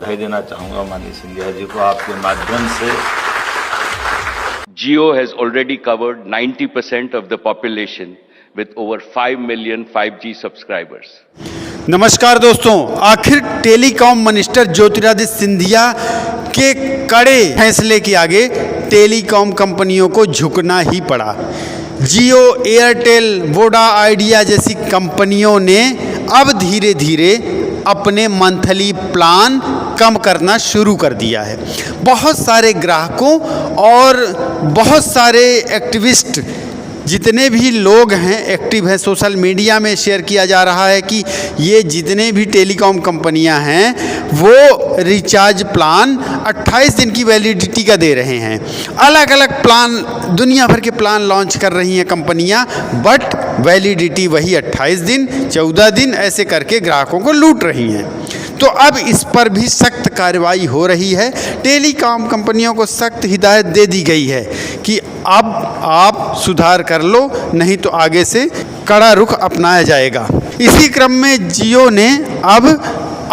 बधाई देना चाहूँगा माननीय सिंधिया जी को आपके माध्यम से। Jio has already covered 90% of the population with over 5 million 5G subscribers. नमस्कार दोस्तों, आखिर टेलीकॉम मिनिस्टर ज्योतिरादित्य सिंधिया के कड़े फैसले के आगे टेलीकॉम कंपनियों को झुकना ही पड़ा। जियो, एयरटेल, वोडा, आइडिया जैसी कंपनियों ने अब धीरे धीरे अपने मंथली प्लान कम करना शुरू कर दिया है। बहुत सारे ग्राहकों और बहुत सारे एक्टिविस्ट, जितने भी लोग हैं एक्टिव हैं, सोशल मीडिया में शेयर किया जा रहा है कि ये जितने भी टेलीकॉम कंपनियां हैं वो रिचार्ज प्लान 28 दिन की वैलिडिटी का दे रहे हैं। अलग अलग प्लान, दुनिया भर के प्लान लॉन्च कर रही हैं कंपनियां, बट वैलिडिटी वही 28 दिन, 14 दिन ऐसे करके ग्राहकों को लूट रही हैं। तो अब इस पर भी सख्त कार्रवाई हो रही है। टेलीकॉम कंपनियों को सख्त हिदायत दे दी गई है कि अब आप सुधार कर लो, नहीं तो आगे से कड़ा रुख अपनाया जाएगा। इसी क्रम में जियो ने अब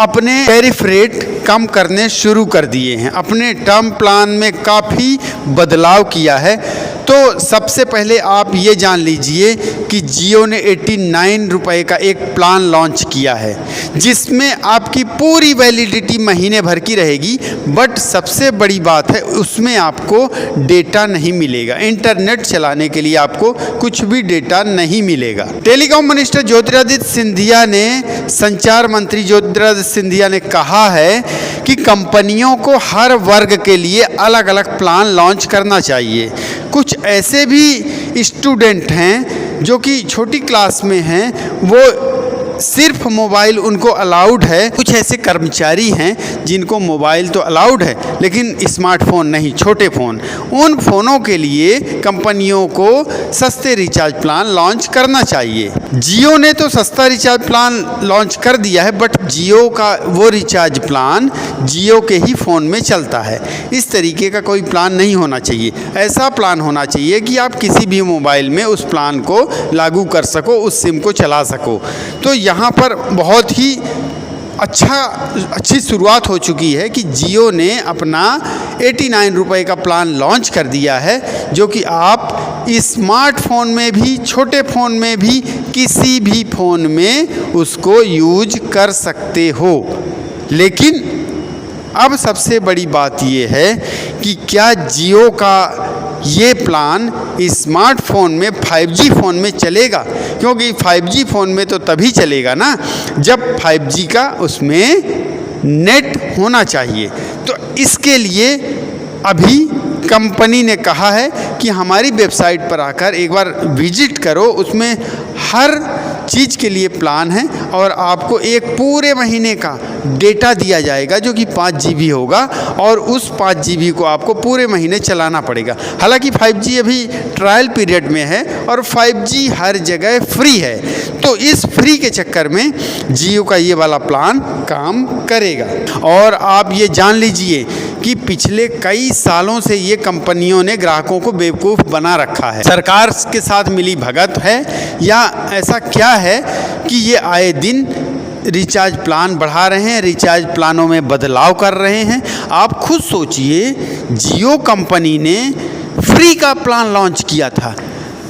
अपने टैरिफ रेट कम करने शुरू कर दिए हैं, अपने टर्म प्लान में काफ़ी बदलाव किया है। तो सबसे पहले आप ये जान लीजिए कि जियो ने 89 रुपये का एक प्लान लॉन्च किया है, जिसमें आपकी पूरी वैलिडिटी महीने भर की रहेगी, बट सबसे बड़ी बात है उसमें आपको डेटा नहीं मिलेगा। इंटरनेट चलाने के लिए आपको कुछ भी डेटा नहीं मिलेगा। टेलीकॉम मिनिस्टर ज्योतिरादित्य सिंधिया ने, संचार मंत्री ज्योतिरादित्य सिंधिया ने कहा है कि कंपनियों को हर वर्ग के लिए अलग अलग प्लान लॉन्च करना चाहिए। कुछ ऐसे भी स्टूडेंट हैं जो कि छोटी क्लास में हैं, वो सिर्फ मोबाइल उनको अलाउड है। कुछ ऐसे कर्मचारी हैं जिनको मोबाइल तो अलाउड है लेकिन स्मार्टफोन नहीं, छोटे फ़ोन। उन फ़ोनों के लिए कंपनियों को सस्ते रिचार्ज प्लान लॉन्च करना चाहिए। जियो ने तो सस्ता रिचार्ज प्लान लॉन्च कर दिया है, बट जियो का वो रिचार्ज प्लान जियो के ही फ़ोन में चलता है। इस तरीके का कोई प्लान नहीं होना चाहिए। ऐसा प्लान होना चाहिए कि आप किसी भी मोबाइल में उस प्लान को लागू कर सको, उस सिम को चला सको। तो यहाँ पर बहुत ही अच्छी शुरुआत हो चुकी है कि जियो ने अपना 89 रुपये का प्लान लॉन्च कर दिया है, जो कि आप स्मार्टफोन में भी, छोटे फ़ोन में भी, किसी भी फ़ोन में उसको यूज कर सकते हो। लेकिन अब सबसे बड़ी बात ये है कि क्या जियो का ये प्लान स्मार्टफोन में 5G फ़ोन में चलेगा? क्योंकि 5G फ़ोन में तो तभी चलेगा ना जब 5G का उसमें नेट होना चाहिए। तो इसके लिए अभी कंपनी ने कहा है कि हमारी वेबसाइट पर आकर एक बार विजिट करो, उसमें हर चीज़ के लिए प्लान है और आपको एक पूरे महीने का डेटा दिया जाएगा जो कि 5 GB होगा, और उस 5 GB को आपको पूरे महीने चलाना पड़ेगा। हालांकि 5G अभी ट्रायल पीरियड में है और 5G हर जगह फ्री है, तो इस फ्री के चक्कर में जियो का ये वाला प्लान काम करेगा। और आप ये जान लीजिए कि पिछले कई सालों से ये कंपनियों ने ग्राहकों को बेवकूफ़ बना रखा है। सरकार के साथ मिली भगत है या ऐसा क्या है कि ये आए दिन रिचार्ज प्लान बढ़ा रहे हैं, रिचार्ज प्लानों में बदलाव कर रहे हैं। आप खुद सोचिए, जियो कंपनी ने फ्री का प्लान लॉन्च किया था।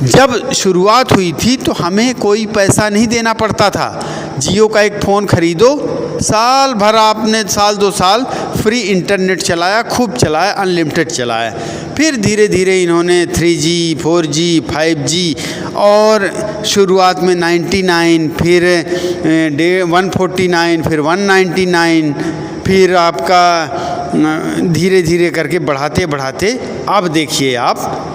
जब शुरुआत हुई थी तो हमें कोई पैसा नहीं देना पड़ता था। जियो का एक फ़ोन ख़रीदो, साल भर आपने, साल 2 साल फ्री इंटरनेट चलाया, खूब चलाया, अनलिमिटेड चलाया। फिर धीरे धीरे इन्होंने 3G, 4G, 5G और शुरुआत में 99, फिर 149, फिर 199, फिर आपका धीरे धीरे करके बढ़ाते बढ़ाते अब देखिए आप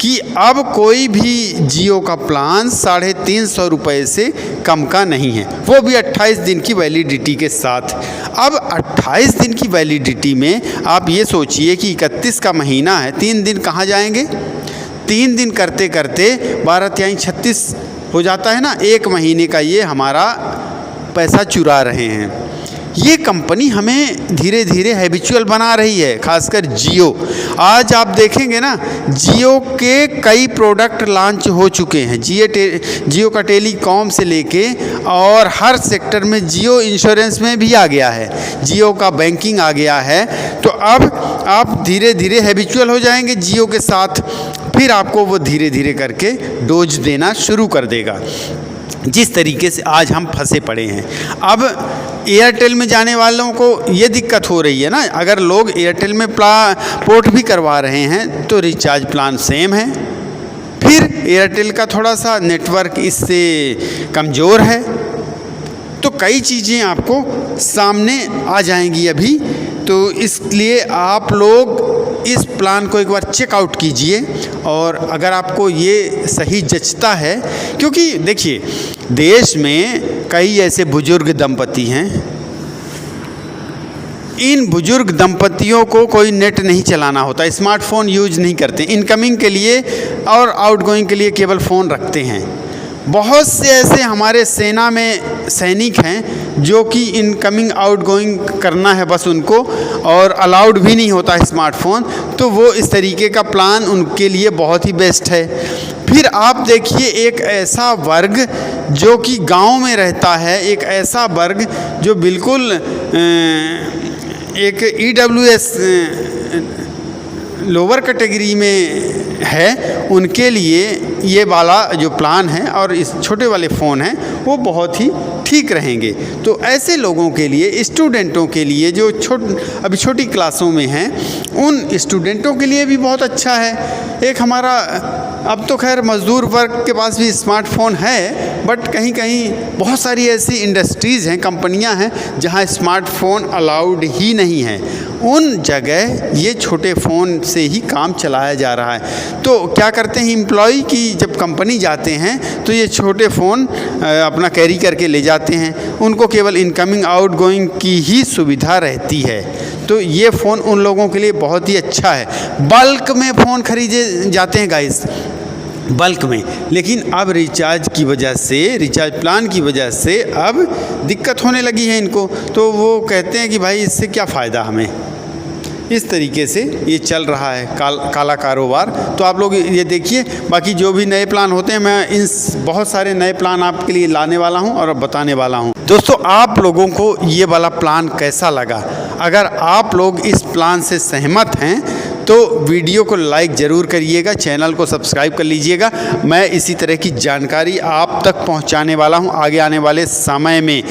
कि अब कोई भी जियो का प्लान 350 रुपये से कम का नहीं है, वो भी 28 दिन की वैलिडिटी के साथ। अब 28 दिन की वैलिडिटी में आप ये सोचिए कि 31 का महीना है, 3 दिन कहाँ जाएंगे? 3 दिन करते करते 12 तिहाई 36 हो जाता है ना, 1 महीने का ये हमारा पैसा चुरा रहे हैं। ये कंपनी हमें धीरे धीरे हैबिचुअल बना रही है, खासकर जियो। आज आप देखेंगे ना, जियो के कई प्रोडक्ट लॉन्च हो चुके हैं। जियो का टेलीकॉम से लेके और हर सेक्टर में, जियो इंश्योरेंस में भी आ गया है, जियो का बैंकिंग आ गया है। तो अब आप धीरे धीरे हैबिचुअल हो जाएंगे जियो के साथ, फिर आपको वो धीरे धीरे करके डोज देना शुरू कर देगा। जिस तरीके से आज हम फंसे पड़े हैं, अब एयरटेल में जाने वालों को ये दिक्कत हो रही है ना, अगर लोग एयरटेल में पोर्ट भी करवा रहे हैं तो रिचार्ज प्लान सेम है, फिर एयरटेल का थोड़ा सा नेटवर्क इससे कमज़ोर है, तो कई चीज़ें आपको सामने आ जाएंगी अभी। तो इसलिए आप लोग इस प्लान को एक बार चेकआउट कीजिए, और अगर आपको ये सही जचता है, क्योंकि देखिए देश में कई ऐसे बुजुर्ग दंपति हैं, इन बुजुर्ग दंपतियों को कोई नेट नहीं चलाना होता, स्मार्टफोन यूज नहीं करते, इनकमिंग के लिए और आउटगोइंग के लिए केवल फ़ोन रखते हैं। बहुत से ऐसे हमारे सेना में सैनिक हैं जो कि इनकमिंग आउटगोइंग करना है बस उनको, और अलाउड भी नहीं होता स्मार्टफोन, तो वो इस तरीके का प्लान उनके लिए बहुत ही बेस्ट है। फिर आप देखिए एक ऐसा वर्ग जो कि गांव में रहता है, एक ऐसा वर्ग जो बिल्कुल एक EWS लोअर कैटेगरी में है, उनके लिए ये वाला जो प्लान है और इस छोटे वाले फ़ोन हैं वो बहुत ही ठीक रहेंगे। तो ऐसे लोगों के लिए, स्टूडेंटों के लिए जो अभी छोटी क्लासों में हैं, उन स्टूडेंटों के लिए भी बहुत अच्छा है। एक हमारा अब तो खैर मज़दूर वर्ग के पास भी स्मार्टफोन है, बट कहीं कहीं बहुत सारी ऐसी इंडस्ट्रीज़ हैं, कंपनियां हैं जहां स्मार्टफोन अलाउड ही नहीं है, उन जगह ये छोटे फ़ोन से ही काम चलाया जा रहा है। तो क्या करते हैं एम्प्लॉय की, जब कंपनी जाते हैं तो ये छोटे फ़ोन अपना कैरी करके ले जाते हैं, उनको केवल इनकमिंग आउटगोइंग की ही सुविधा रहती है। तो ये फ़ोन उन लोगों के लिए बहुत ही अच्छा है। बल्क में फ़ोन खरीदे जाते हैं गाइस, बल्क में, लेकिन अब रिचार्ज की वजह से, रिचार्ज प्लान की वजह से अब दिक्कत होने लगी है इनको, तो वो कहते हैं कि भाई इससे क्या फ़ायदा हमें। इस तरीके से ये चल रहा है काला कारोबार। तो आप लोग ये देखिए, बाकी जो भी नए प्लान होते हैं, मैं इन बहुत सारे नए प्लान आपके लिए लाने वाला हूं और बताने वाला हूं। दोस्तों, आप लोगों को ये वाला प्लान कैसा लगा? अगर आप लोग इस प्लान से सहमत हैं तो वीडियो को लाइक ज़रूर करिएगा, चैनल को सब्सक्राइब कर लीजिएगा। मैं इसी तरह की जानकारी आप तक पहुंचाने वाला हूं आगे आने वाले समय में।